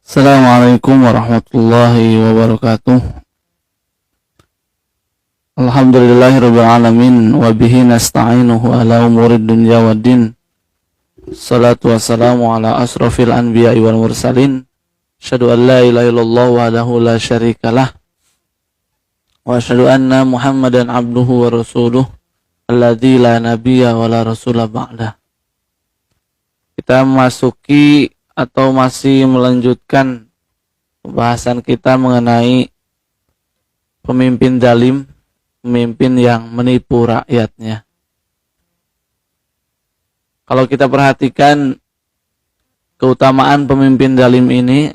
Assalamualaikum warahmatullahi wabarakatuh. Alhamdulillahirabbil alamin wa bihi nasta'inuhu ala umurid dunya waddin. Salatu wassalamu ala asrafil anbiya'i wal mursalin. Asyhadu an la ilaha illallah wahdahu la syarikalah. Wa asyhadu anna Muhammadan abduhu wa rasuluh alladzi la nabiyya wa la rasula ba'dah. Kita memasuki atau masih melanjutkan pembahasan kita mengenai pemimpin zalim, pemimpin yang menipu rakyatnya. Kalau kita perhatikan keutamaan pemimpin zalim ini,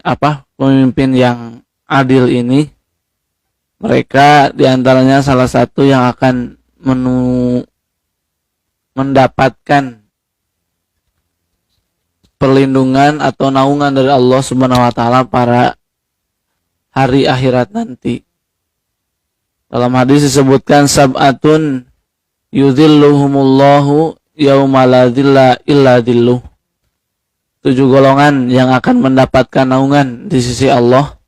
pemimpin yang adil ini, mereka diantaranya salah satu yang akan mendapatkan perlindungan atau naungan dari Allah Subhanahu wa taala pada hari akhirat nanti. Dalam hadis disebutkan sab'atun yudhilluhumullahu yauma la dhilla illa dhilluh. 7 golongan yang akan mendapatkan naungan di sisi Allah.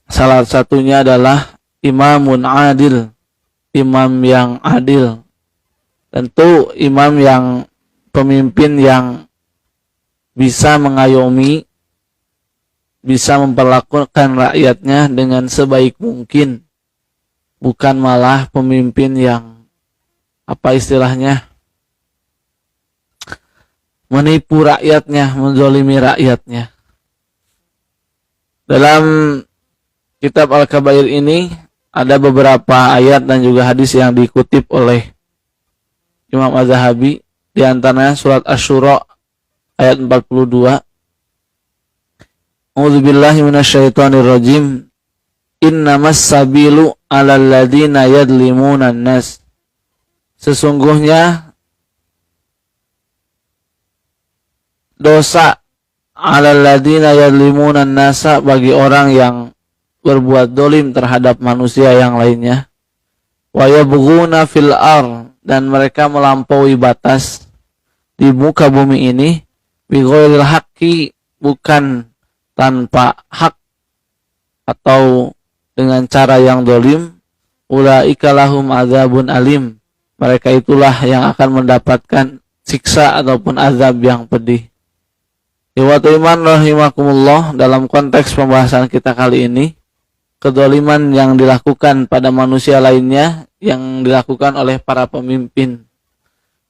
Salah satunya adalah imamun adil, imam yang adil. Tentu imam yang pemimpin yang bisa mengayomi, bisa memperlakukan rakyatnya dengan sebaik mungkin, bukan malah pemimpin yang menipu rakyatnya, menzalimi rakyatnya. Dalam kitab Al-Kabair ini ada beberapa ayat dan juga hadis yang dikutip oleh Imam Az-Zahabi, di antaranya surat Asy-Syura ayat 42. A'udzubillahi minasyaitonirrajim. Innamas sabilu 'alal ladzina yadlimuna an-nas. Sesungguhnya dosa 'alal ladzina yadlimuna an-nasa bagi orang yang berbuat dolim terhadap manusia yang lainnya. Wa yabghuna fil ardh, dan mereka melampaui batas di muka bumi ini. Bighairil haqqi, bukan tanpa hak atau dengan cara yang dolim. Ulaika lahum adzabun alim, mereka itulah yang akan mendapatkan siksa ataupun azab yang pedih. Ikhwatul iman rahimakumullah, dalam konteks pembahasan kita kali ini, kedoliman yang dilakukan pada manusia lainnya yang dilakukan oleh para pemimpin.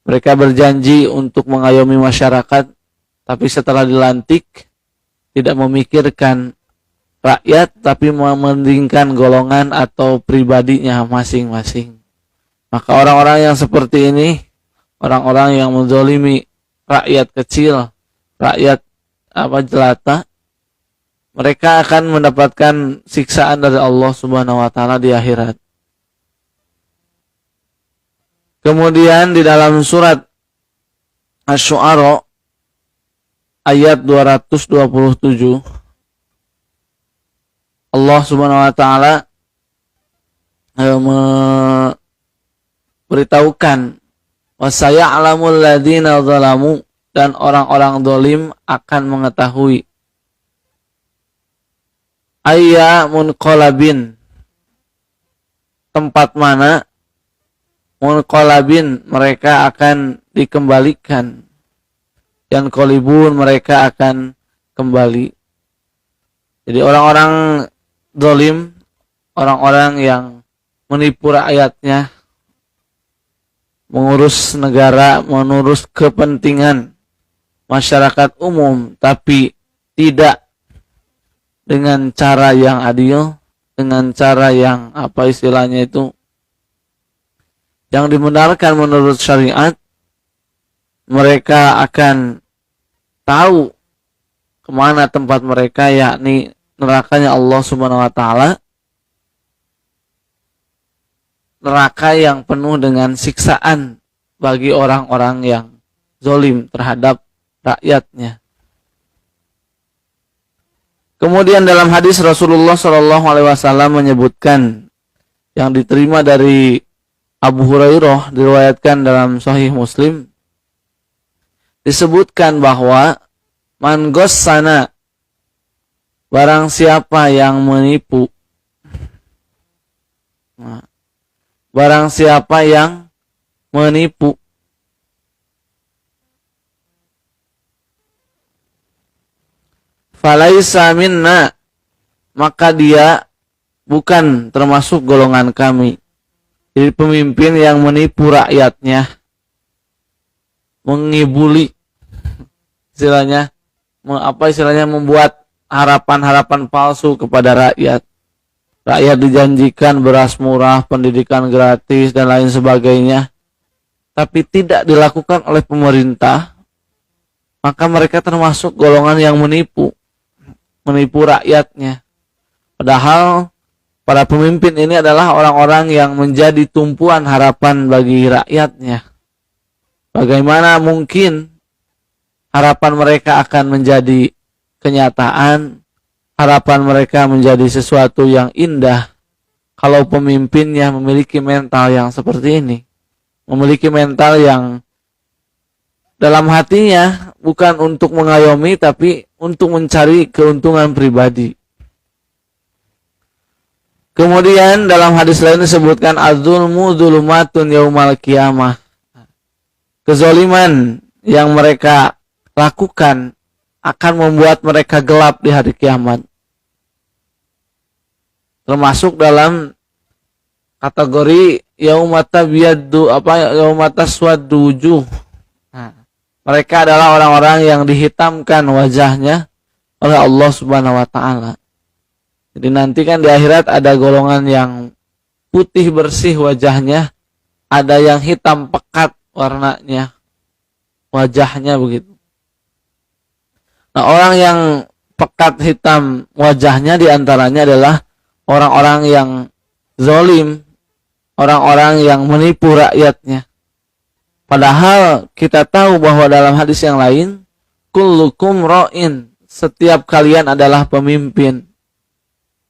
Mereka berjanji untuk mengayomi masyarakat, tapi setelah dilantik tidak memikirkan rakyat, tapi mementingkan golongan atau pribadinya masing-masing. Maka orang-orang yang seperti ini, orang-orang yang menzalimi rakyat kecil, rakyat jelata, mereka akan mendapatkan siksaan dari Allah Subhanahu wa taala di akhirat. Kemudian di dalam surat Asy-Syu'ara ayat 227, Allah Subhanahu wa taala memberitahukan wasaya'lamul ladzina zalamu, dan orang-orang zalim akan mengetahui ayya munqalabin, tempat mana munqalabin mereka akan dikembalikan, dan qalibun mereka akan kembali. Jadi orang-orang zalim, orang-orang yang menipu rakyatnya, mengurus negara, mengurus kepentingan masyarakat umum, tapi tidak dengan cara yang adil, dengan cara yang yang dibenarkan menurut syariat, mereka akan tahu kemana tempat mereka, yakni nerakanya Allah Subhanahu wa taala, neraka yang penuh dengan siksaan bagi orang-orang yang zalim terhadap rakyatnya. Kemudian dalam hadis Rasulullah SAW menyebutkan, yang diterima dari Abu Hurairah, diriwayatkan dalam Sahih Muslim, disebutkan bahwa man ghassana barang siapa yang menipu, barang siapa yang menipu, falaisa minna, maka dia bukan termasuk golongan kami. Jadi pemimpin yang menipu rakyatnya, mengibuli, istilahnya membuat harapan-harapan palsu kepada rakyat. Rakyat dijanjikan beras murah, pendidikan gratis dan lain sebagainya, tapi tidak dilakukan oleh pemerintah, maka mereka termasuk golongan yang menipu rakyatnya. Padahal para pemimpin ini adalah orang-orang yang menjadi tumpuan harapan bagi rakyatnya. Bagaimana mungkin harapan mereka akan menjadi kenyataan, harapan mereka menjadi sesuatu yang indah, kalau pemimpinnya memiliki mental yang seperti ini. Memiliki mental yang dalam hatinya bukan untuk mengayomi, tapi untuk mencari keuntungan pribadi. Kemudian dalam hadis lain disebutkan az-zulmu dzulumatun yaumal qiyamah. Kezaliman yang mereka lakukan akan membuat mereka gelap di hari kiamat. Termasuk dalam kategori yaumata biyaddu yaumata swaddu wujuh. Mereka adalah orang-orang yang dihitamkan wajahnya oleh Allah Subhanahu wa taala. Jadi nanti kan di akhirat ada golongan yang putih bersih wajahnya, ada yang hitam pekat warnanya wajahnya begitu. Nah, orang yang pekat hitam wajahnya diantaranya adalah orang-orang yang zalim, orang-orang yang menipu rakyatnya. Padahal kita tahu bahwa dalam hadis yang lain, kullukum ra'in, setiap kalian adalah pemimpin.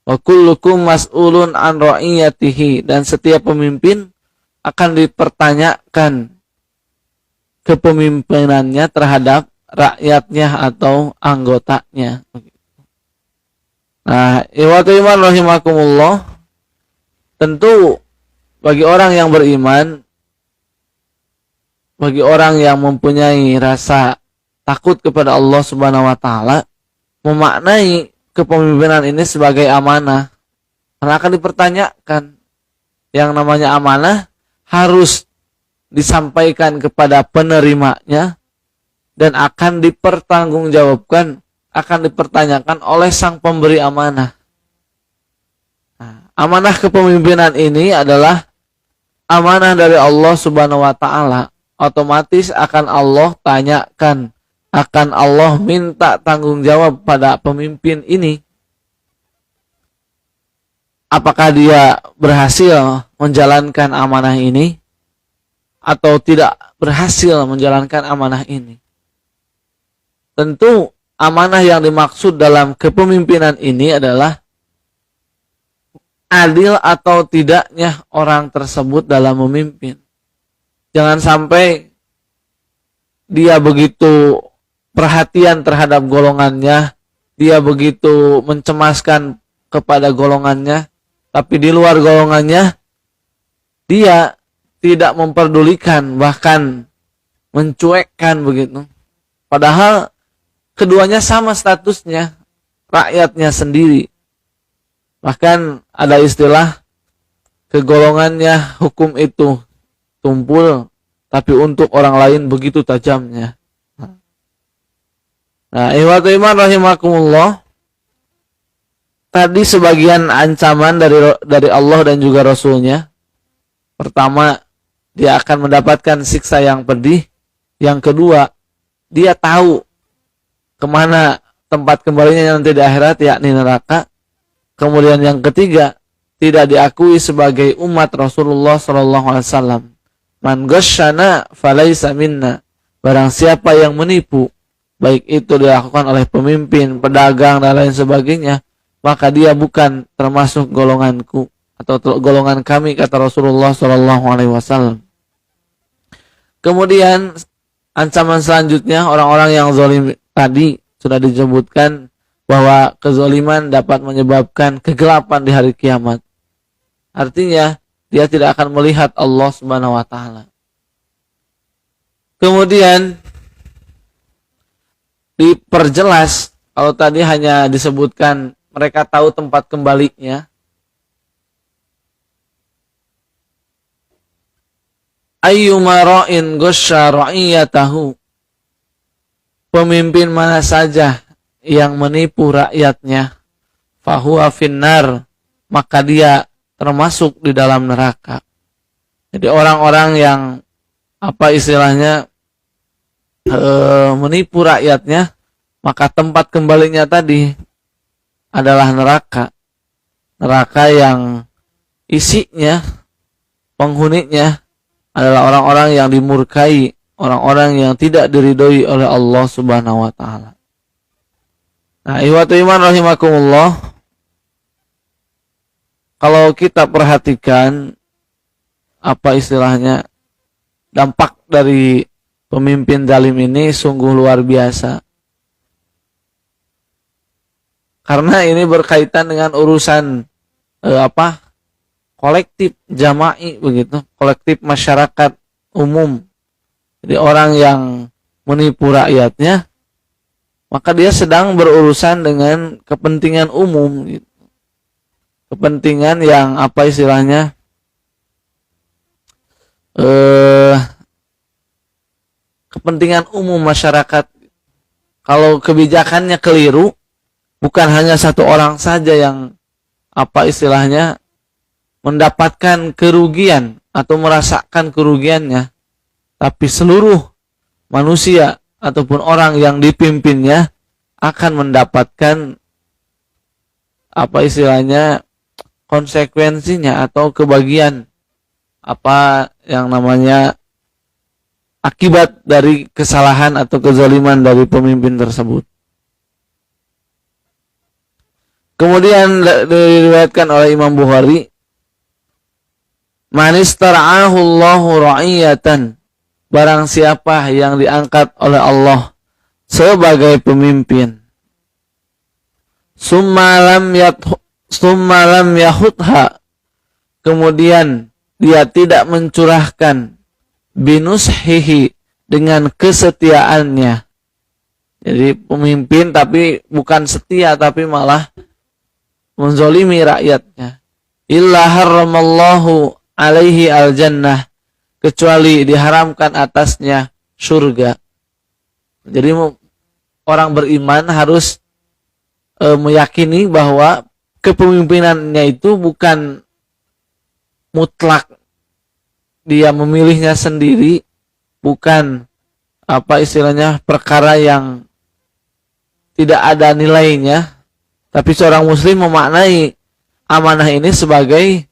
Wa kullukum mas'ulun an ra'iyatihi, dan setiap pemimpin akan dipertanyakan kepemimpinannya terhadap rakyatnya atau anggotanya. Nah, ikhwatu iman rahimakumullah, tentu bagi orang yang beriman, bagi orang yang mempunyai rasa takut kepada Allah Subhanahu wa taala, memaknai kepemimpinan ini sebagai amanah. Karena akan dipertanyakan. Yang namanya amanah harus disampaikan kepada penerimanya dan akan dipertanggungjawabkan, akan dipertanyakan oleh sang pemberi amanah. Nah, amanah kepemimpinan ini adalah amanah dari Allah Subhanahu wa taala. Otomatis akan Allah tanyakan, akan Allah minta tanggung jawab pada pemimpin ini. Apakah dia berhasil menjalankan amanah ini atau tidak berhasil menjalankan amanah ini. Tentu amanah yang dimaksud dalam kepemimpinan ini adalah adil atau tidaknya orang tersebut dalam memimpin. Jangan sampai dia begitu perhatian terhadap golongannya, dia begitu mencemaskan kepada golongannya, tapi di luar golongannya dia tidak memperdulikan, bahkan mencuekkan begitu. Padahal keduanya sama statusnya, rakyatnya sendiri. Bahkan ada istilah kegolongannya hukum itu tumpul, tapi untuk orang lain begitu tajamnya. Nah, ikhwatu iman rahimakumullah, tadi sebagian ancaman dari Allah dan juga Rasulnya. Pertama, dia akan mendapatkan siksa yang pedih. Yang kedua, dia tahu kemana tempat kembalinya nanti di akhirat, yakni neraka. Kemudian yang ketiga, tidak diakui sebagai umat Rasulullah SAW. Man ghasyana falaysa minna. Barang siapa yang menipu, baik itu dilakukan oleh pemimpin, pedagang dan lain sebagainya, maka dia bukan termasuk golonganku atau golongan kami, kata Rasulullah SAW. Kemudian ancaman selanjutnya, orang-orang yang zalim tadi sudah disebutkan bahwa kezaliman dapat menyebabkan kegelapan di hari kiamat. Artinya dia tidak akan melihat Allah Subhanahu wa taala. Kemudian diperjelas, kalau tadi hanya disebutkan mereka tahu tempat kembalinya, ayyuma ra'in ghasya ra'iyatahu, pemimpin mana saja yang menipu rakyatnya, fahuwa finnar, maka dia termasuk di dalam neraka. Jadi orang-orang yang menipu rakyatnya, maka tempat kembalinya tadi adalah neraka. Neraka yang isinya, penghuninya adalah orang-orang yang dimurkai, orang-orang yang tidak diridhoi oleh Allah Subhanahu wa taala. Nah, ikhwatu iman rahimakumullah, kalau kita perhatikan dampak dari pemimpin zalim ini sungguh luar biasa. Karena ini berkaitan dengan urusan kolektif jama'i begitu, kolektif masyarakat umum. Jadi orang yang menipu rakyatnya, maka dia sedang berurusan dengan kepentingan umum gitu. Kepentingan yang kepentingan umum masyarakat. Kalau kebijakannya keliru, bukan hanya satu orang saja yang mendapatkan kerugian atau merasakan kerugiannya, tapi seluruh manusia ataupun orang yang dipimpinnya akan mendapatkan konsekuensinya atau kebagian akibat dari kesalahan atau kezaliman dari pemimpin tersebut. Kemudian diriwayatkan oleh Imam Bukhari, man istara'ahu Allahu ra'iyatan, barang siapa yang diangkat oleh Allah sebagai pemimpin, summa lam yahudha, kemudian dia tidak mencurahkan binushihi, dengan kesetiaannya. Jadi pemimpin tapi bukan setia, tapi malah menzolimi rakyatnya. Illa harramallahu alaihi al-jannah, kecuali diharamkan atasnya surga. Jadi orang beriman harus meyakini bahwa kepemimpinannya itu bukan mutlak, dia memilihnya sendiri, bukan perkara yang tidak ada nilainya, tapi seorang muslim memaknai amanah ini sebagai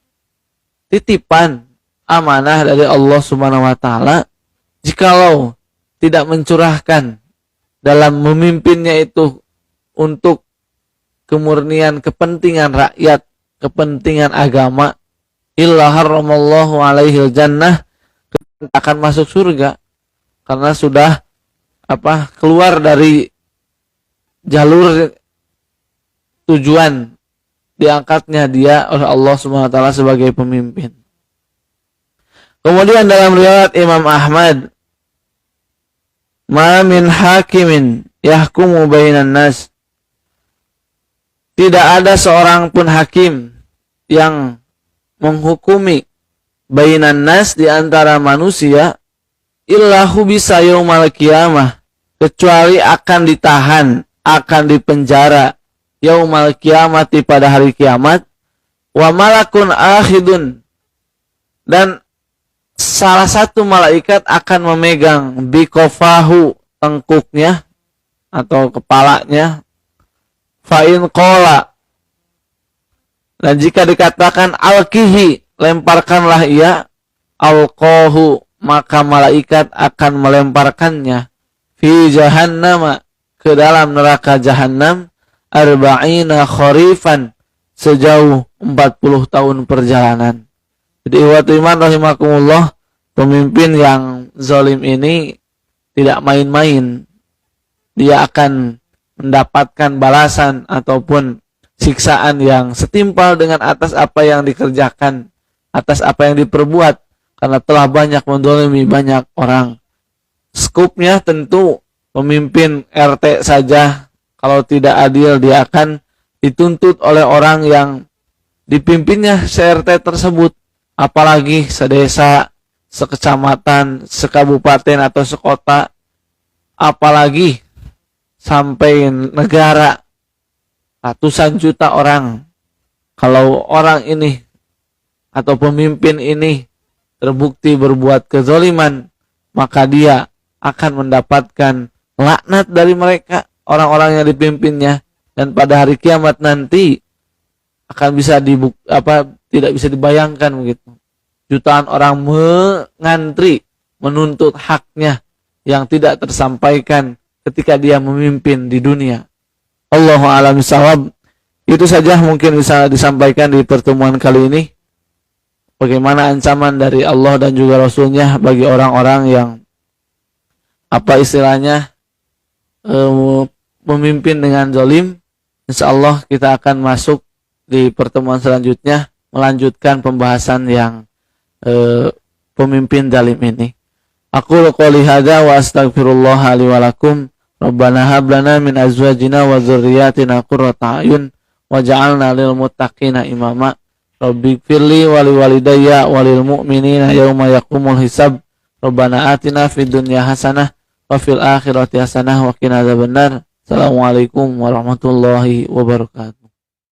titipan amanah dari Allah Subhanahu wa taala. Jikalau tidak mencurahkan dalam memimpinnya itu untuk kemurnian kepentingan rakyat, kepentingan agama, illa harramallahu alaihi jannah, akan masuk surga karena sudah keluar dari jalur tujuan diangkatnya dia oleh Allah Subhanahu wa taala sebagai pemimpin. Kemudian dalam riwayat Imam Ahmad, ma min hakimin yahkumu bainan nas, tidak ada seorang pun hakim yang menghukumi bainan nas, di antara manusia, illahu bisa yaumal qiyamah, kecuali akan ditahan, akan dipenjara yaumal qiyamati, pada hari kiamat, wa malakun akhidun, dan salah satu malaikat akan memegang bikofahu, tengkuknya atau kepalanya, fa'in qala, dan jika dikatakan alkihi, lemparkanlah ia, alqahu, maka malaikat akan melemparkannya, fi jahannama, ke dalam neraka jahannam, arba'ina kharifan, sejauh 40 tahun perjalanan. Jadi ikhwatu iman rahimakumullah, pemimpin yang zalim ini tidak main-main. Dia akan mendapatkan balasan ataupun siksaan yang setimpal dengan atas apa yang dikerjakan, atas apa yang diperbuat, karena telah banyak mendolimi banyak orang. Skupnya tentu pemimpin RT saja, kalau tidak adil dia akan dituntut oleh orang yang dipimpinnya se-RT tersebut, apalagi sedesa, sekecamatan, sekabupaten atau sekota, apalagi sampai negara, ratusan juta orang. Kalau orang ini atau pemimpin ini terbukti berbuat kezaliman, maka dia akan mendapatkan laknat dari mereka, orang-orang yang dipimpinnya, dan pada hari kiamat nanti akan bisa tidak bisa dibayangkan begitu. Jutaan orang mengantri menuntut haknya yang tidak tersampaikan ketika dia memimpin di dunia. Allahu a'lam bishawab. Itu saja mungkin bisa disampaikan di pertemuan kali ini. Bagaimana ancaman dari Allah dan juga Rasulnya bagi orang-orang yang memimpin dengan zalim. Insyaallah kita akan masuk di pertemuan selanjutnya melanjutkan pembahasan yang pemimpin zalim ini. Aku qouli hadza wa astaghfirullah li wa lakum. Rabbana hab lana min azwajina wa dzurriyyatina qurrata a'yun waj'alna lil muttaqina imama. Rabbighfirli wa li walidayya wa lil mu'minina yauma yaqumul hisab. Rabbana atina fid dunya hasanah wa fil akhirati hasanah wa qina adzabannar. Assalamualaikum warahmatullahi wabarakatuh.